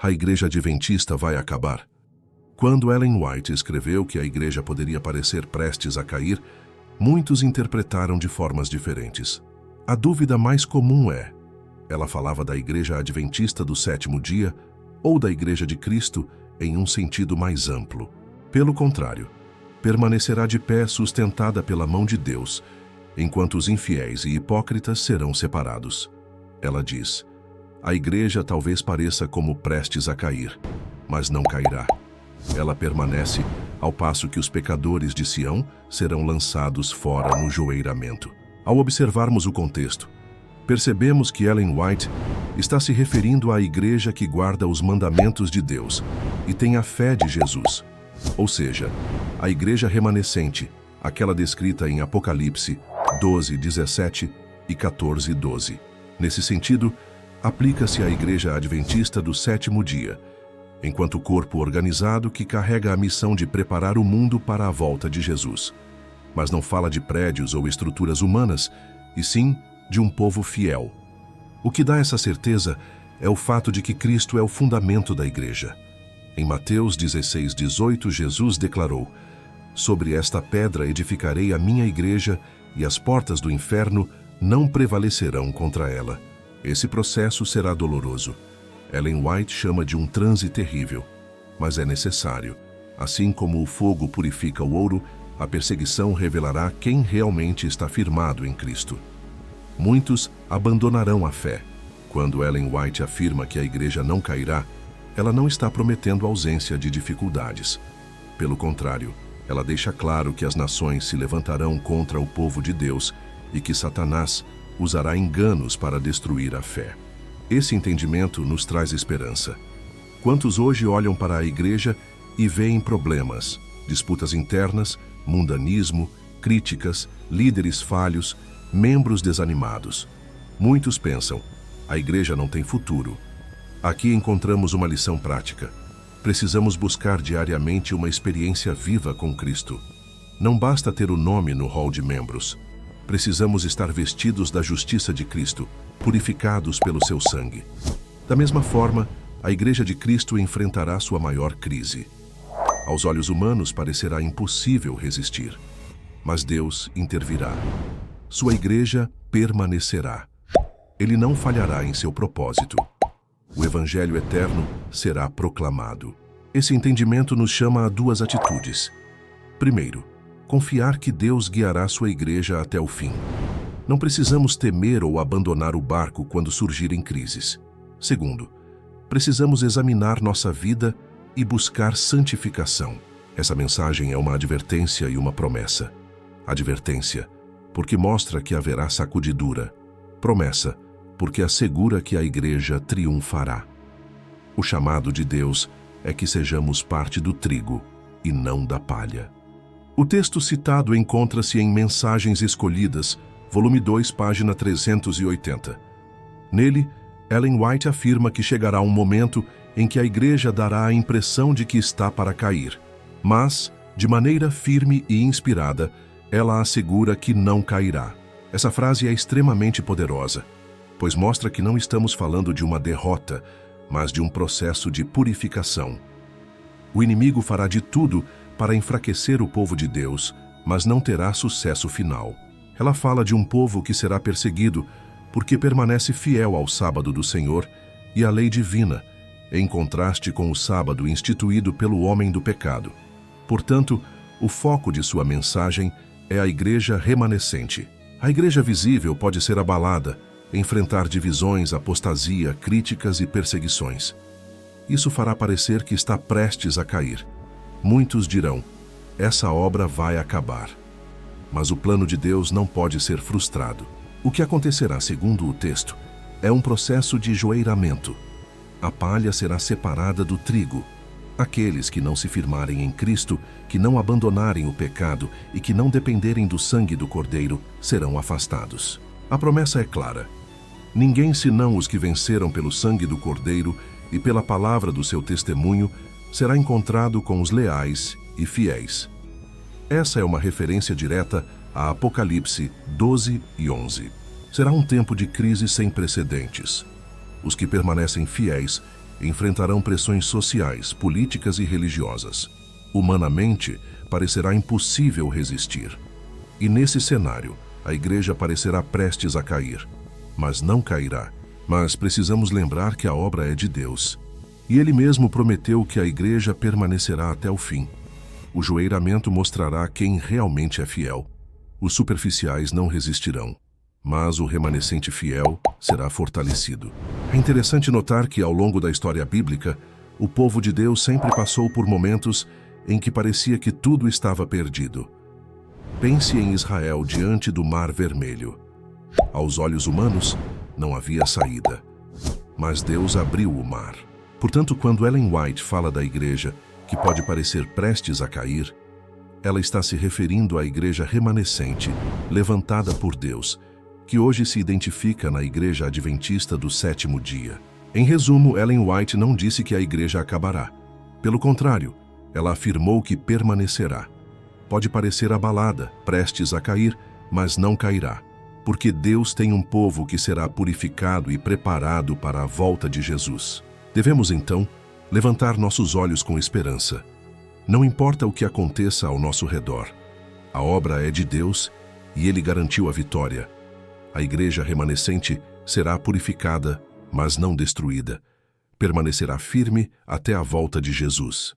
a Igreja Adventista vai acabar? Quando Ellen White escreveu que a Igreja poderia parecer prestes a cair, muitos interpretaram de formas diferentes. A dúvida mais comum é: ela falava da Igreja Adventista do Sétimo Dia ou da Igreja de Cristo em um sentido mais amplo? Pelo contrário, permanecerá de pé sustentada pela mão de Deus, enquanto os infiéis e hipócritas serão separados. Ela diz: a Igreja talvez pareça como prestes a cair, mas não cairá. Ela permanece, ao passo que os pecadores de Sião serão lançados fora no joeiramento. Ao observarmos o contexto, percebemos que Ellen White está se referindo à igreja que guarda os mandamentos de Deus e tem a fé de Jesus, ou seja, a igreja remanescente, aquela descrita em Apocalipse 12:17 e 14:12. Nesse sentido, aplica-se à Igreja Adventista do Sétimo Dia, enquanto corpo organizado que carrega a missão de preparar o mundo para a volta de Jesus. Mas não fala de prédios ou estruturas humanas, e sim de um povo fiel. O que dá essa certeza é o fato de que Cristo é o fundamento da igreja. Em Mateus 16:18, Jesus declarou: sobre esta pedra edificarei a minha igreja, e as portas do inferno não prevalecerão contra ela. Esse processo será doloroso. Ellen White chama de um transe terrível, mas é necessário. Assim como o fogo purifica o ouro, a perseguição revelará quem realmente está firmado em Cristo. Muitos abandonarão a fé. Quando Ellen White afirma que a igreja não cairá, ela não está prometendo ausência de dificuldades. Pelo contrário, ela deixa claro que as nações se levantarão contra o povo de Deus e que Satanás usará enganos para destruir a fé. Esse entendimento nos traz esperança. Quantos hoje olham para a igreja e veem problemas, disputas internas, mundanismo, críticas, líderes falhos, membros desanimados? Muitos pensam: a igreja não tem futuro. Aqui encontramos uma lição prática. Precisamos buscar diariamente uma experiência viva com Cristo. Não basta ter o nome no hall de membros. Precisamos estar vestidos da justiça de Cristo, purificados pelo seu sangue. Da mesma forma, a Igreja de Cristo enfrentará sua maior crise. Aos olhos humanos parecerá impossível resistir, mas Deus intervirá. Sua Igreja permanecerá. Ele não falhará em seu propósito. O Evangelho eterno será proclamado. Esse entendimento nos chama a duas atitudes. Primeiro, confiar que Deus guiará sua igreja até o fim. Não precisamos temer ou abandonar o barco quando surgirem crises. Segundo, precisamos examinar nossa vida e buscar santificação. Essa mensagem é uma advertência e uma promessa. Advertência, porque mostra que haverá sacudidura. Promessa, porque assegura que a igreja triunfará. O chamado de Deus é que sejamos parte do trigo e não da palha. O texto citado encontra-se em Mensagens Escolhidas, volume 2, página 380. Nele, Ellen White afirma que chegará um momento em que a igreja dará a impressão de que está para cair, mas, de maneira firme e inspirada, ela assegura que não cairá. Essa frase é extremamente poderosa, pois mostra que não estamos falando de uma derrota, mas de um processo de purificação. O inimigo fará de tudo para enfraquecer o povo de Deus, mas não terá sucesso final. Ela fala de um povo que será perseguido porque permanece fiel ao sábado do Senhor e à lei divina, em contraste com o sábado instituído pelo homem do pecado. Portanto, o foco de sua mensagem é a igreja remanescente. A igreja visível pode ser abalada, enfrentar divisões, apostasia, críticas e perseguições. Isso fará parecer que está prestes a cair. Muitos dirão: essa obra vai acabar. Mas o plano de Deus não pode ser frustrado. O que acontecerá, segundo o texto, é um processo de joeiramento. A palha será separada do trigo. Aqueles que não se firmarem em Cristo, que não abandonarem o pecado e que não dependerem do sangue do Cordeiro, serão afastados. A promessa é clara: ninguém senão os que venceram pelo sangue do Cordeiro e pela palavra do seu testemunho será encontrado com os leais e fiéis. Essa é uma referência direta a Apocalipse 12:11. Será um tempo de crise sem precedentes. Os que permanecem fiéis enfrentarão pressões sociais, políticas e religiosas. Humanamente, parecerá impossível resistir. E nesse cenário, a igreja parecerá prestes a cair. Mas não cairá. Mas precisamos lembrar que a obra é de Deus. E Ele mesmo prometeu que a igreja permanecerá até o fim. O joelhamento mostrará quem realmente é fiel. Os superficiais não resistirão, mas o remanescente fiel será fortalecido. É interessante notar que, ao longo da história bíblica, o povo de Deus sempre passou por momentos em que parecia que tudo estava perdido. Pense em Israel diante do Mar Vermelho. Aos olhos humanos, não havia saída, mas Deus abriu o mar. Portanto, quando Ellen White fala da igreja que pode parecer prestes a cair, ela está se referindo à igreja remanescente, levantada por Deus, que hoje se identifica na Igreja Adventista do Sétimo Dia. Em resumo, Ellen White não disse que a igreja acabará. Pelo contrário, ela afirmou que permanecerá. Pode parecer abalada, prestes a cair, mas não cairá, porque Deus tem um povo que será purificado e preparado para a volta de Jesus. Devemos, então, levantar nossos olhos com esperança. Não importa o que aconteça ao nosso redor, a obra é de Deus e Ele garantiu a vitória. A igreja remanescente será purificada, mas não destruída. Permanecerá firme até a volta de Jesus.